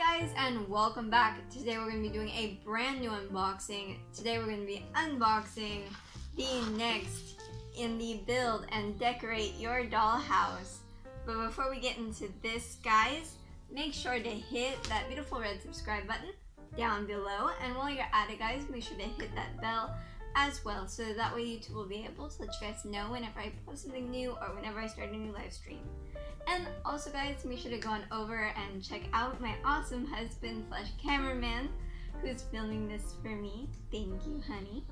guys, and welcome back. Today we're going to be doing a brand new unboxing. Today we're going to be unboxing the next in the build and decorate your dollhouse. But before we get into this, guys, make sure to hit that beautiful red subscribe button down below. And while you're at it, guys, make sure to hit that bell as well, so that way YouTube will be able to let you guys know whenever I post something new or whenever I start a new live stream. And also, guys, make sure to go on over and check out my awesome husband / cameraman who's filming this for me. Thank you, honey.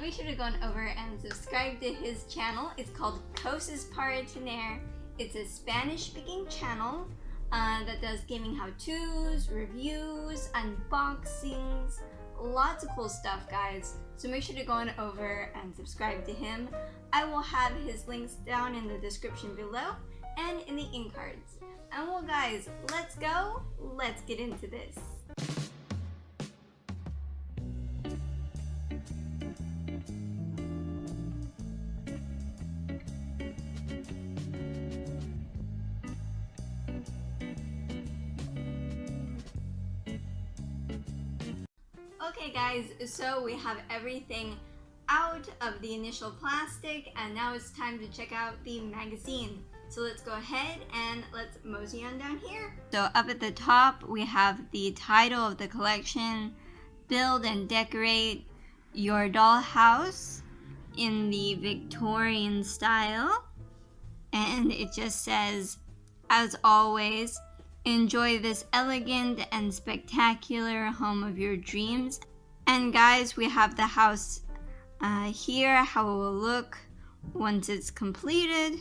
Make sure to go on over and subscribe to his channel. It's called CosasParaTener. It's a Spanish-speaking channel that does gaming how-tos, reviews, unboxings, lots of cool stuff, guys. So make sure to go on over and subscribe to him. I will have his links down in the description below and in the in cards. And well, guys, let's go. Let's get into this. Okay guys, so we have everything out of the initial plastic, and now it's time to check out the magazine. So let's go ahead and let's mosey on down here. So up at the top we have the title of the collection, Build and Decorate Your Dollhouse in the Victorian style. And it just says, as always, enjoy this elegant and spectacular home of your dreams. And guys, we have the house here, how it will look once it's completed.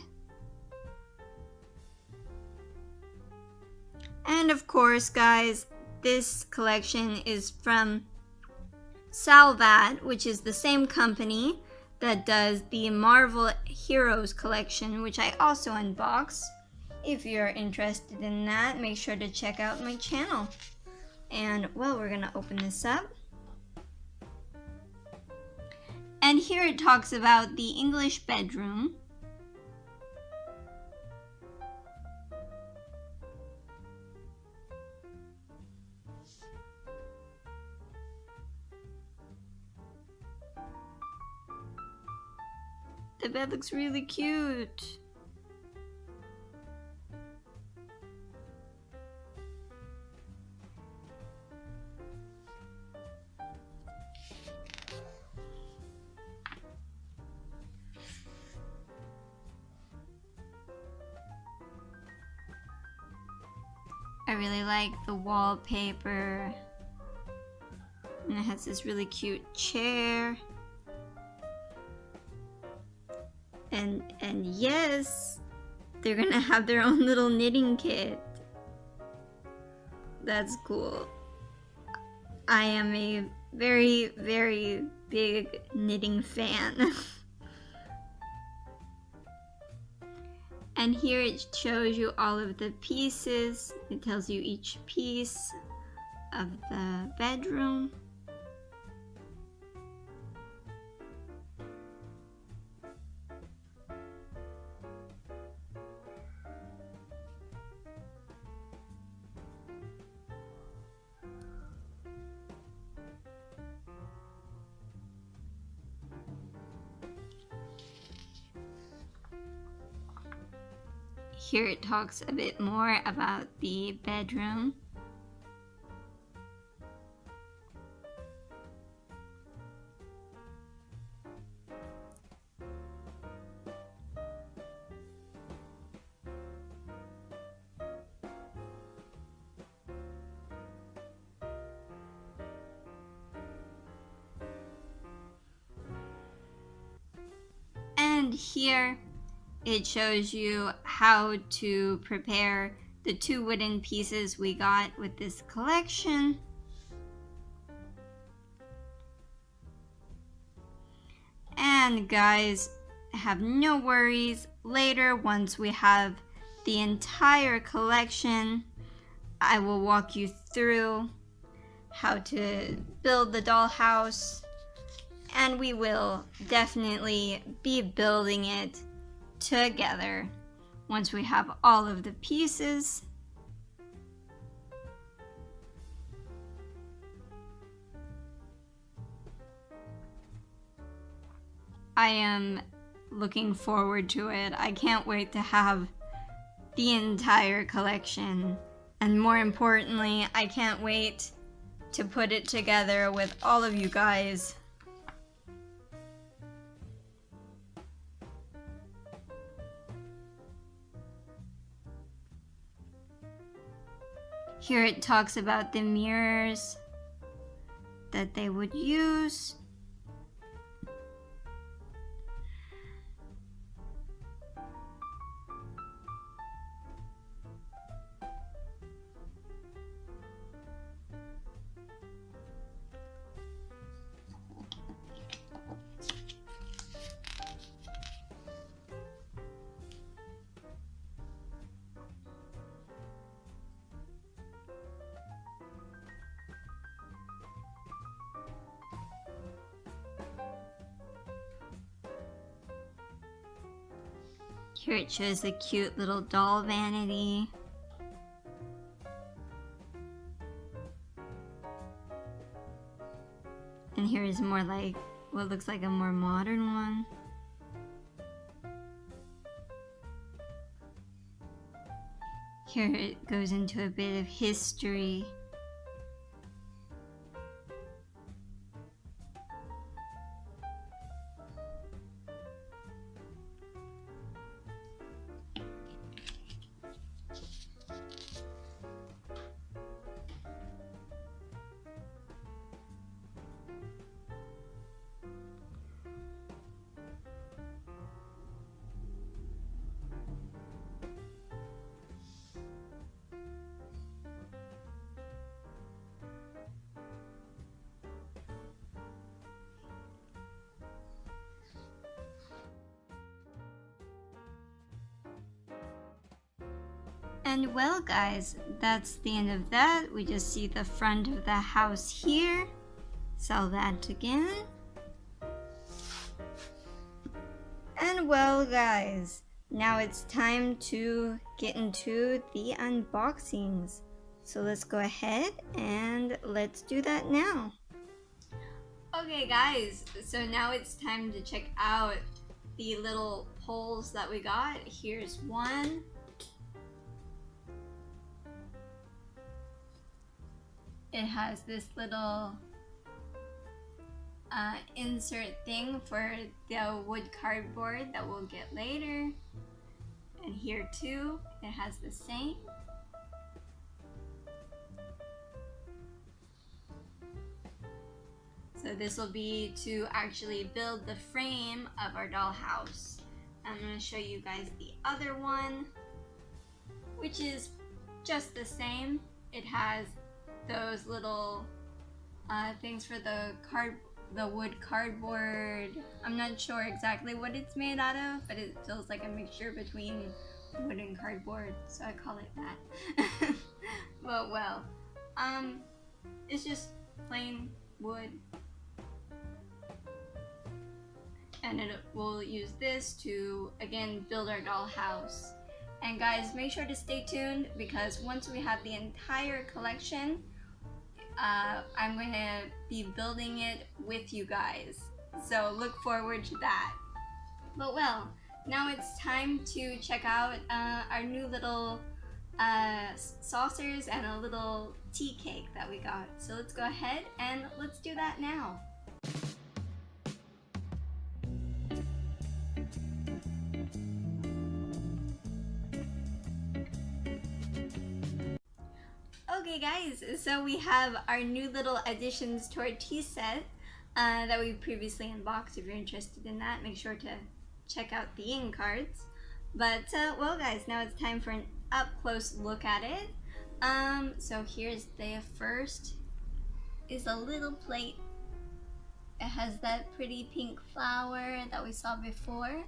And of course, guys, this collection is from Salvat, which is the same company that does the Marvel Heroes collection, which I also unbox. If you're interested in that, make sure to check out my channel. And well, we're gonna open this up. And here it talks about the English bedroom. The bed looks really cute. I really like the wallpaper. And it has this really cute chair. And yes, they're gonna have their own little knitting kit. That's cool. I am a very, very big knitting fan. And here it shows you all of the pieces. It tells you each piece of the bedroom. Here it talks a bit more about the bedroom. And here it shows you how to prepare the 2 wooden pieces we got with this collection. And guys, have no worries. Later, once we have the entire collection, I will walk you through how to build the dollhouse, and we will definitely be building it together once we have all of the pieces. I am looking forward to it. I can't wait to have the entire collection. And more importantly, I can't wait to put it together with all of you guys. Here it talks about the mirrors that they would use. Here it shows the cute little doll vanity. And here is more like what looks like a more modern one. Here it goes into a bit of history. And well guys, that's the end of that. We just see the front of the house here. Sell that again. And well guys, now it's time to get into the unboxings. So let's go ahead and let's do that now. Okay guys, so now it's time to check out the little poles that we got. Here's one. It has this little insert thing for the wood cardboard that we'll get later. And here too, it has the same. So this will be to actually build the frame of our dollhouse. I'm going to show you guys the other one, which is just the same. It has those little things for the wood cardboard. I'm not sure exactly what it's made out of, but it feels like a mixture between wood and cardboard, so I call it that. But well, it's just plain wood, and we'll use this to again build our dollhouse. And guys, make sure to stay tuned, because once we have the entire collection, I'm going to be building it with you guys. So look forward to that. But well, now it's time to check out our new little saucers and a little tea cake that we got. So let's go ahead and let's do that now. Okay guys, so we have our new little additions to our tea set that we previously unboxed. If you're interested in that, make sure to check out the in cards. But well guys, now it's time for an up close look at it. So here's the first, is a little plate. It has that pretty pink flower that we saw before.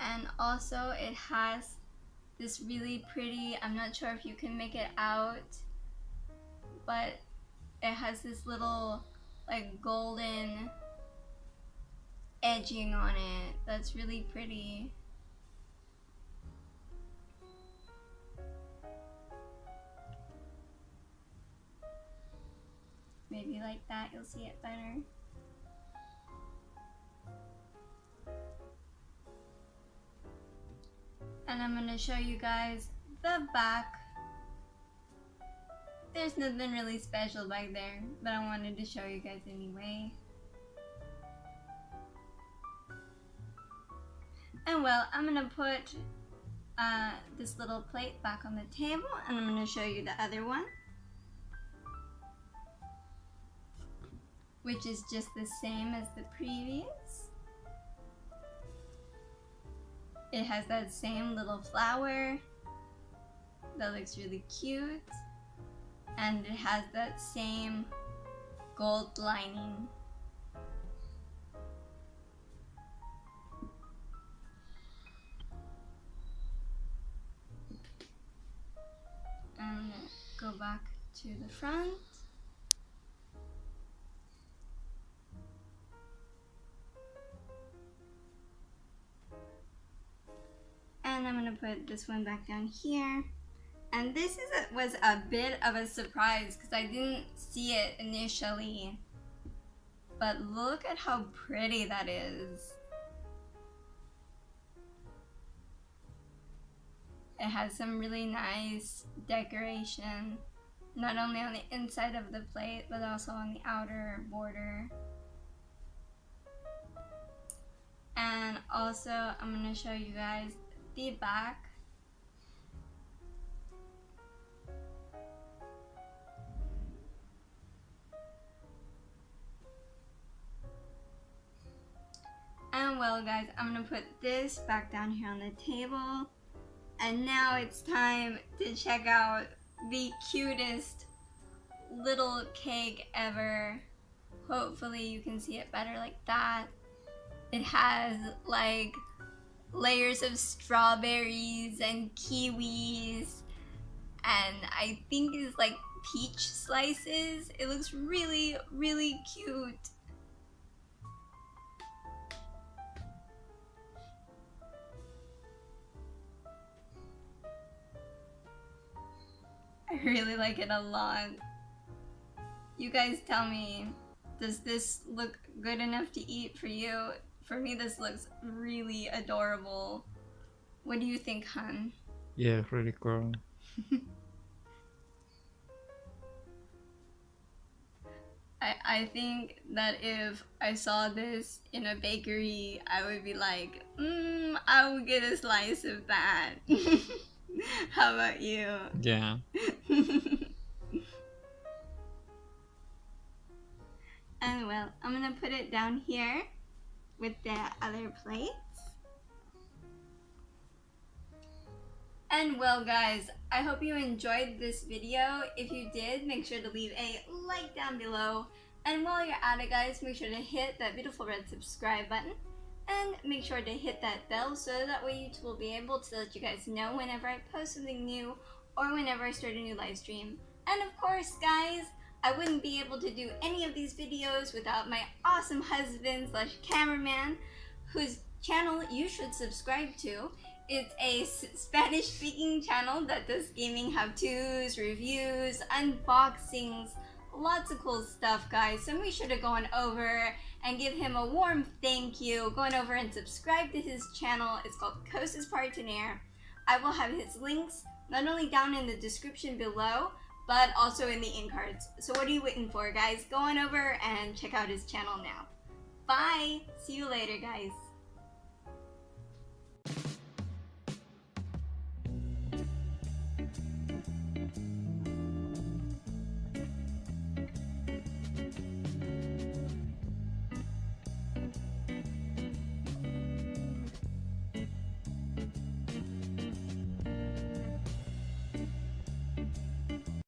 And also it has this really pretty, I'm not sure if you can make it out, but it has this little like golden edging on it that's really pretty. maybe like that, you'll see it better. And I'm going to show you guys the back. There's nothing really special back there, but I wanted to show you guys anyway. And well, I'm going to put this little plate back on the table, and I'm going to show you the other one, which is just the same as the previous. It has that same little flower that looks really cute, and it has that same gold lining. And go back to the front. And I'm going to put this one back down here. And this was a bit of a surprise because I didn't see it initially. But look at how pretty that is. It has some really nice decoration, not only on the inside of the plate, but also on the outer border. And also, I'm going to show you guys the back. And well guys, I'm going to put this back down here on the table. And now it's time to check out the cutest little cake ever. Hopefully you can see it better like that. It has like layers of strawberries and kiwis, and I think it's like peach slices. It looks really, really cute. I really like it a lot. You guys tell me, does this look good enough to eat for you? For me, this looks really adorable. What do you think, hun? Yeah, really cool. I think that if I saw this in a bakery, I would be like, I would get a slice of that. How about you? Yeah. And well, I'm gonna put it down here with the other plates. And well guys, I hope you enjoyed this video. If you did, make sure to leave a like down below. And while you're at it guys, make sure to hit that beautiful red subscribe button. And make sure to hit that bell so that way YouTube will be able to let you guys know whenever I post something new or whenever I start a new live stream. And of course guys, I wouldn't be able to do any of these videos without my awesome husband slash cameraman, whose channel you should subscribe to. It's a Spanish speaking channel that does gaming how-tos, reviews, unboxings, lots of cool stuff guys. So make sure to go on over and give him a warm thank you. Go on over and subscribe to his channel. It's called CosasParaTener. I will have his links not only down in the description below, but also in the in cards. So what are you waiting for guys? Go on over and check out his channel now. Bye! See you later guys.